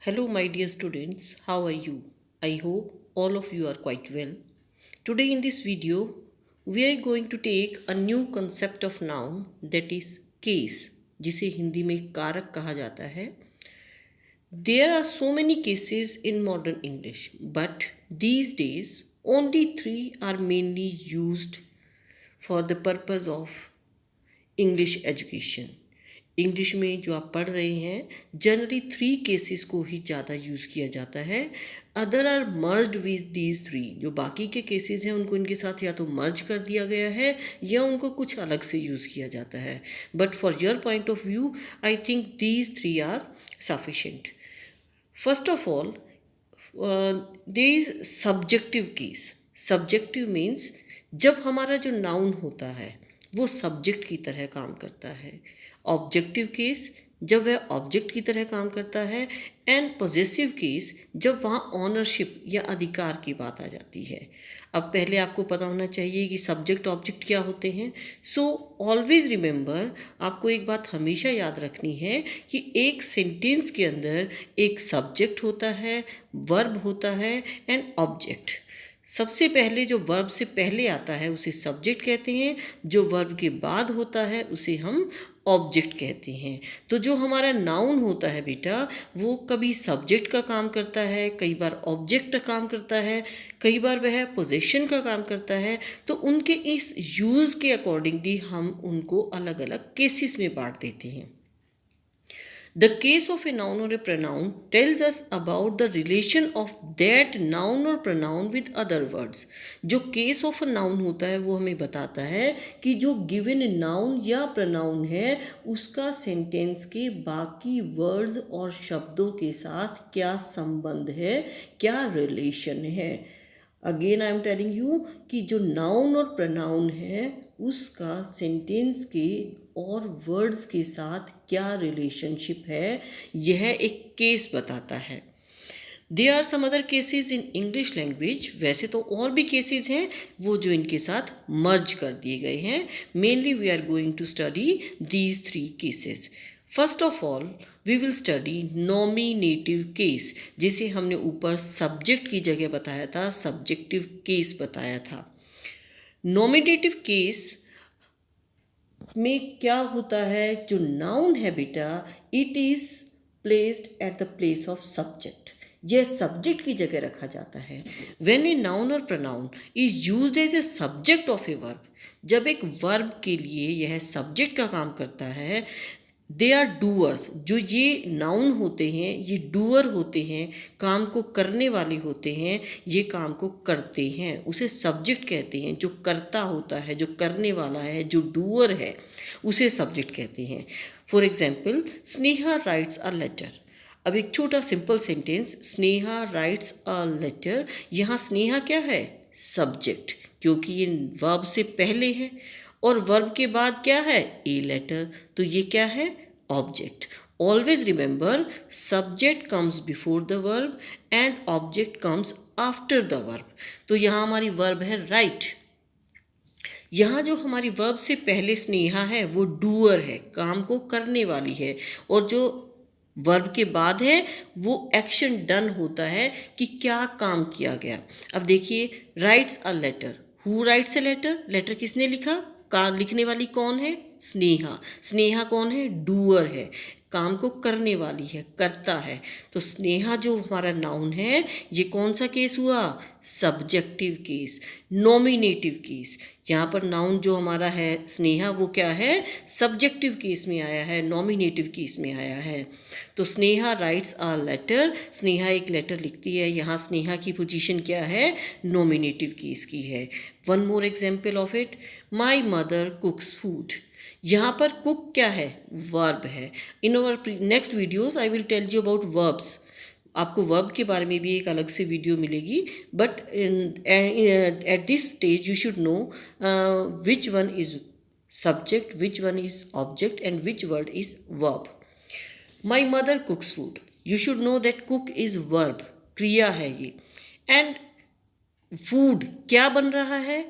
Hello, my dear students. How are you? I hope all of you are quite well. Today, in this video, we are going to take a new concept of noun that is case, जिसे हिंदी में कारक कहा जाता है. There are so many cases in modern English, but these days only three are mainly used for the purpose of English education. English में जो आप पढ़ रहे हैं जनरली थ्री केसेस को ही ज़्यादा यूज़ किया जाता है. Other are merged with these three. जो बाकी के केसेस हैं उनको इनके साथ या तो मर्ज कर दिया गया है या उनको कुछ अलग से यूज़ किया जाता है. But for your point of view I think these three are sufficient. First of all there is subjective case. Subjective means जब हमारा जो नाउन होता है वो सब्जेक्ट की तरह काम करता है. ऑब्जेक्टिव केस जब वह ऑब्जेक्ट की तरह काम करता है. एंड पॉजेसिव केस जब वहाँ ऑनरशिप या अधिकार की बात आ जाती है. अब पहले आपको पता होना चाहिए कि सब्जेक्ट ऑब्जेक्ट क्या होते हैं. सो ऑलवेज रिमेंबर, आपको एक बात हमेशा याद रखनी है कि एक सेंटेंस के अंदर एक सब्जेक्ट होता है, वर्ब होता है एंड ऑब्जेक्ट. सबसे पहले जो वर्ब से पहले आता है उसे सब्जेक्ट कहते हैं, जो वर्ब के बाद होता है उसे हम ऑब्जेक्ट कहते हैं. तो जो हमारा नाउन होता है बेटा वो कभी सब्जेक्ट का काम करता है, कई बार ऑब्जेक्ट का काम करता है, कई बार वह पोजीशन का काम करता है. तो उनके इस यूज़ के अकॉर्डिंगली हम उनको अलग अलग केसेस में बांट देते हैं. The case of a noun or a pronoun tells us about the relation of that noun or pronoun with other words. जो case of a noun होता है वो हमें बताता है कि जो given noun या pronoun है उसका sentence के बाकी words और शब्दों के साथ क्या संबंध है, क्या relation है. Again I am telling you कि जो नाउन और प्रनाउन है उसका सेंटेंस के और वर्ड्स के साथ क्या रिलेशनशिप है, यह एक केस बताता है. They are some other cases in English language. वैसे तो और भी केसेस हैं वो जो इनके साथ मर्ज कर दिए गए हैं. Mainly we are going to study these three cases. First of all we will study nominative case, जिसे हमने ऊपर सब्जेक्ट की जगह बताया था, सब्जेक्टिव केस बताया था. नॉमिनेटिव केस में क्या होता है, जो नाउन है बेटा it is placed at the place of subject. यह सब्जेक्ट की जगह रखा जाता है. व्हेन ए नाउन और pronoun is used as a subject of a verb, जब एक वर्ब के लिए यह सब्जेक्ट का काम करता है, दे आर डूअर्स. जो ये नाउन होते हैं ये डूअर होते हैं, काम को करने वाले होते हैं, ये काम को करते हैं, उसे सब्जेक्ट कहते हैं. जो करता होता है, जो करने वाला है, जो डूअर है उसे सब्जेक्ट कहते हैं. For example Sneha writes a letter. अब एक छोटा simple sentence, Sneha writes a letter. यहाँ स्नेहा क्या है, सब्जेक्ट, क्योंकि ये वर्ब से पहले है और वर्ब के बाद क्या है, ए लेटर, तो ये क्या है, object. Always remember subject comes before the verb and object comes after the verb. तो यहाँ हमारी वर्ब है राइट. यहाँ जो हमारी वर्ब से पहले स्नेहा है वो डूअर है, काम को करने वाली है, और जो वर्ब के बाद है वो एक्शन डन होता है कि क्या काम किया गया. अब देखिए, writes a letter. Who writes a letter, letter किसने लिखा, का लिखने वाली कौन है, स्नेहा. स्नेहा कौन है, डूअर है, काम को करने वाली है, करता है. तो स्नेहा जो हमारा नाउन है ये कौन सा केस हुआ, सब्जेक्टिव केस, नॉमिनेटिव केस. यहाँ पर नाउन जो हमारा है स्नेहा वो क्या है, सब्जेक्टिव केस में आया है, नॉमिनेटिव केस में आया है. तो Sneha writes a letter, Sneha एक लेटर लिखती है. यहाँ स्नेहा की पोजीशन क्या है, नॉमिनेटिव केस की है. One more example of it, my mother cooks food. यहाँ पर कुक क्या है, वर्ब है. In our next videos I will tell you about verbs. आपको वर्ब के बारे में भी एक अलग से वीडियो मिलेगी. But at this stage you should know which one is subject, which one is object and which word is verb. My mother cooks food, you should know that cook is verb, क्रिया है ये. And food क्या बन रहा है,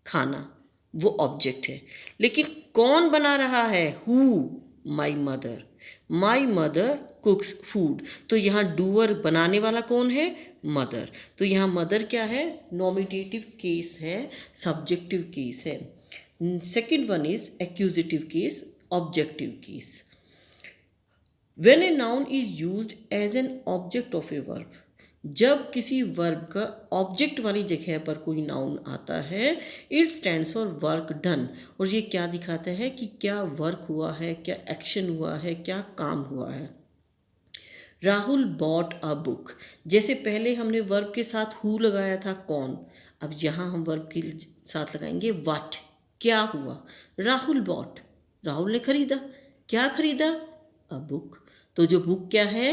खाना, वो object है. लेकिन कौन बना रहा है, who, my mother. My mother cooks food, तो यहाँ डूअर बनाने वाला कौन है? मदर। तो यहाँ मदर क्या है? नॉमिनेटिव केस है, सब्जेक्टिव केस है। Second one is accusative case, objective case. When a noun is used as an object of a verb, जब किसी वर्ब का ऑब्जेक्ट वाली जगह पर कोई नाउन आता है, it stands for work done. और ये क्या दिखाता है कि क्या वर्क हुआ है, क्या एक्शन हुआ है, क्या काम हुआ है। राहुल बॉट अ बुक, जैसे पहले हमने वर्ब के साथ हु लगाया था, कौन। अब यहाँ हम वर्ब के साथ लगाएंगे व्हाट, क्या हुआ। राहुल बॉट, राहुल ने खरीदा, क्या खरीदा? A book. तो जो बुक क्या है?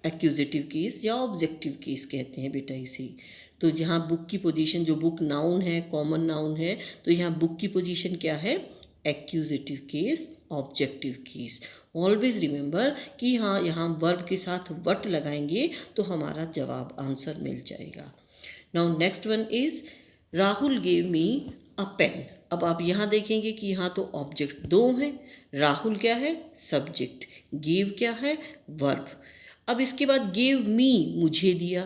एक्यूजेटिव केस या ऑब्जेक्टिव केस कहते हैं बेटा इसे। तो जहाँ बुक की पोजीशन, जो बुक नाउन है, कॉमन नाउन है, तो यहाँ बुक की पोजीशन क्या है? Accusative case, objective case. Always remember कि हाँ, यहाँ वर्ब के साथ वट लगाएंगे तो हमारा जवाब आंसर मिल जाएगा। Now next one is Rahul gave me a pen. अब आप यहाँ देखेंगे कि यहाँ तो ऑब्जेक्ट दो हैं। राहुल क्या है? सब्जेक्ट। गिव क्या है? वर्ब। अब इसके बाद गिव मी, मुझे दिया,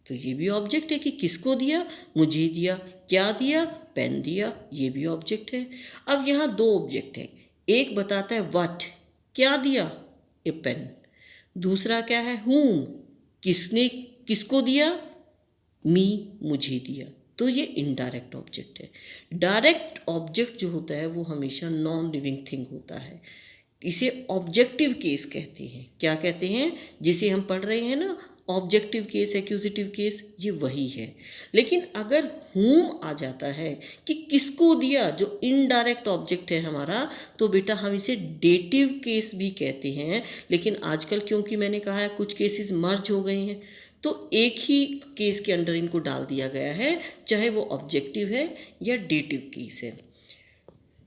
तो ये भी ऑब्जेक्ट है कि किसको दिया? मुझे दिया। क्या दिया? पेन दिया, ये भी ऑब्जेक्ट है। अब यहाँ दो ऑब्जेक्ट है, एक बताता है व्हाट, क्या दिया? ए पेन। दूसरा क्या है? हुम, किसने, किसको दिया? मी, मुझे दिया। तो ये इनडायरेक्ट ऑब्जेक्ट है। डायरेक्ट ऑब्जेक्ट जो होता है वो हमेशा नॉन लिविंग थिंग होता है, इसे ऑब्जेक्टिव केस कहते हैं। क्या कहते हैं? जिसे हम पढ़ रहे हैं ना, ऑब्जेक्टिव केस, एक्यूजिटिव केस, ये वही है। लेकिन अगर हुम आ जाता है कि किसको दिया, जो इनडायरेक्ट ऑब्जेक्ट है हमारा, तो बेटा हम इसे डेटिव केस भी कहते हैं। लेकिन आजकल क्योंकि मैंने कहा है कुछ केसेस मर्ज हो गए हैं, तो एक ही केस के अंडर इनको डाल दिया गया है, चाहे वो ऑब्जेक्टिव है या डेटिव केस है।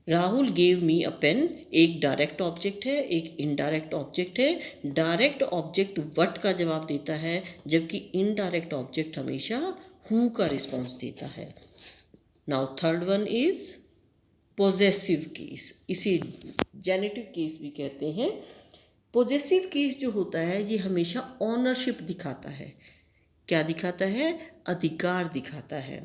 Rahul gave me a pen एक डायरेक्ट ऑब्जेक्ट है, एक इनडायरेक्ट ऑब्जेक्ट है। डायरेक्ट ऑब्जेक्ट वट का जवाब देता है, जबकि इनडायरेक्ट ऑब्जेक्ट हमेशा हु का रिस्पॉन्स देता है। Now third one is possessive case, इसे जेनेटिव केस भी कहते हैं। पोजेसिव केस जो होता है ये हमेशा ऑनरशिप दिखाता है। क्या दिखाता है? अधिकार दिखाता है।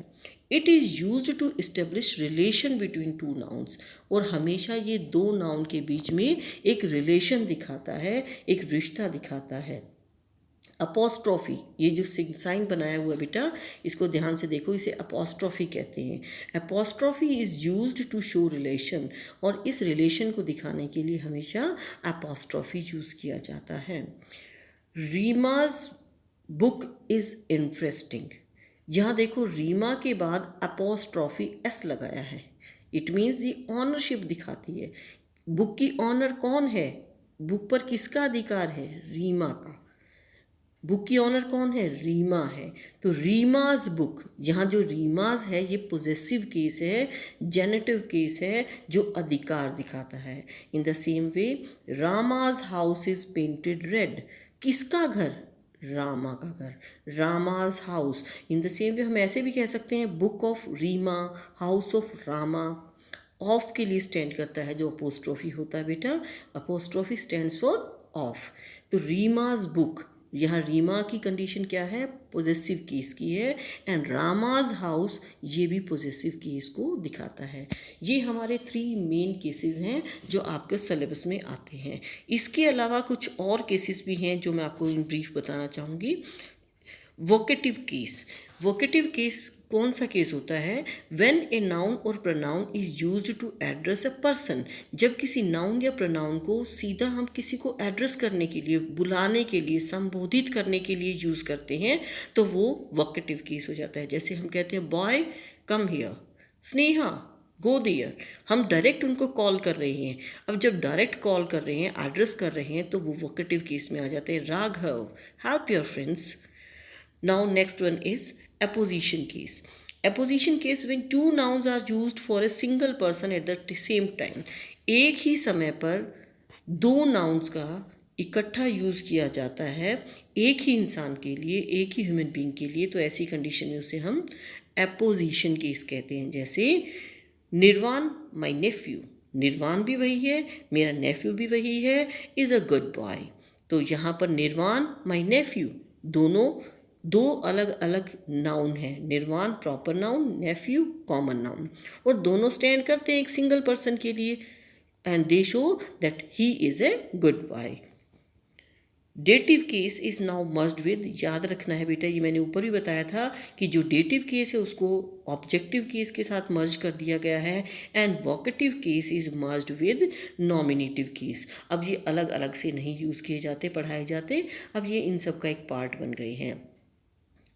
It is use to establish relation between two nouns, और हमेशा ये दो नाउन के बीच में एक रिलेशन दिखाता है, एक रिश्ता दिखाता है। अपोस्ट्रॉफी, ये जो साइन बनाया हुआ बेटा, इसको ध्यान से देखो, इसे अपोस्ट्रॉफी कहते हैं। Apostrophe is used to show relation, और इस रिलेशन को दिखाने के लिए हमेशा अपोस्ट्रॉफी यूज़ किया जाता है। रीमाज बुक इज़ इंटरेस्टिंग, यहाँ देखो रीमा के बाद अपोस्ट्रॉफी एस लगाया है। इट मीन्स ये ऑनरशिप दिखाती है। बुक की ऑनर कौन है? बुक पर किसका अधिकार है? रीमा का। बुक की ऑनर कौन है? रीमा है। तो रीमाज बुक, यहाँ जो रीमाज है ये पोजेसिव केस है, जेनेटिव केस है, जो अधिकार दिखाता है। In the same way Rama's house is painted red, किसका घर? रामा का घर, Rama's house. In the same way हम ऐसे भी कह सकते हैं book of Reema, house of Rama. Of के लिए स्टैंड करता है जो अपोस्ट्रोफी होता है बेटा, अपोस्ट्रोफी स्टैंड्स फॉर ऑफ। तो रीमाज बुक, यहाँ रीमा की कंडीशन क्या है? पोजेसिव केस की है। एंड रामाज हाउस, ये भी पोजेसिव केस को दिखाता है। ये हमारे 3 मेन केसेस हैं जो आपके सिलेबस में आते हैं। इसके अलावा कुछ और केसेस भी हैं जो मैं आपको इन ब्रीफ बताना चाहूँगी। वोकेटिव केस, वोकेटिव केस कौन सा केस होता है? व्हेन ए नाउन और pronoun is used to address a person, जब किसी नाउन या प्रोनाउन को सीधा हम किसी को एड्रेस करने के लिए, बुलाने के लिए, संबोधित करने के लिए यूज़ करते हैं, तो वो वोकेटिव केस हो जाता है। जैसे हम कहते हैं boy come here, Sneha go there, हम डायरेक्ट उनको कॉल कर रहे हैं। अब जब डायरेक्ट कॉल कर रहे हैं, एड्रेस कर रहे हैं, तो वो वोकेटिव केस में आ जाते हैं। Raghav help your friends. Now next one is apposition case. Apposition case when two nouns are used for a single person at the same time. एक ही समय पर दो nouns का इकट्ठा यूज़ किया जाता है एक ही इंसान के लिए, एक ही ह्यूमन बीइंग के लिए, तो ऐसी कंडीशन में उसे हम एपोजिशन केस कहते हैं। जैसे निर्वाण माई नेफ्यू, निर्वाण भी वही है, मेरा नेफ्यू भी वही है, इज़ अ गुड बॉय। तो यहाँ पर निर्वाण माई नेफ्यू दोनों दो अलग अलग नाउन है। Nirvan proper noun, nephew common noun, और दोनों स्टैंड करते हैं एक सिंगल पर्सन के लिए, and they show that he is a good boy. Dative case is now merged with, याद रखना है बेटा, ये मैंने ऊपर भी बताया था कि जो डेटिव केस है उसको ऑब्जेक्टिव केस के साथ मर्ज कर दिया गया है, and vocative case is merged with nominative case. अब ये अलग अलग से नहीं यूज़ किए जाते, पढ़ाए जाते, अब ये इन सब का एक पार्ट बन गए हैं।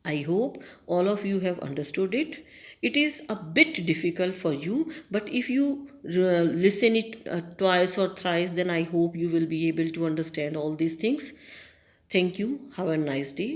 I hope all of you have understood it. It is a bit difficult for you, but if you listen it twice or thrice, then I hope you will be able to understand all these things. Thank you. Have a nice day.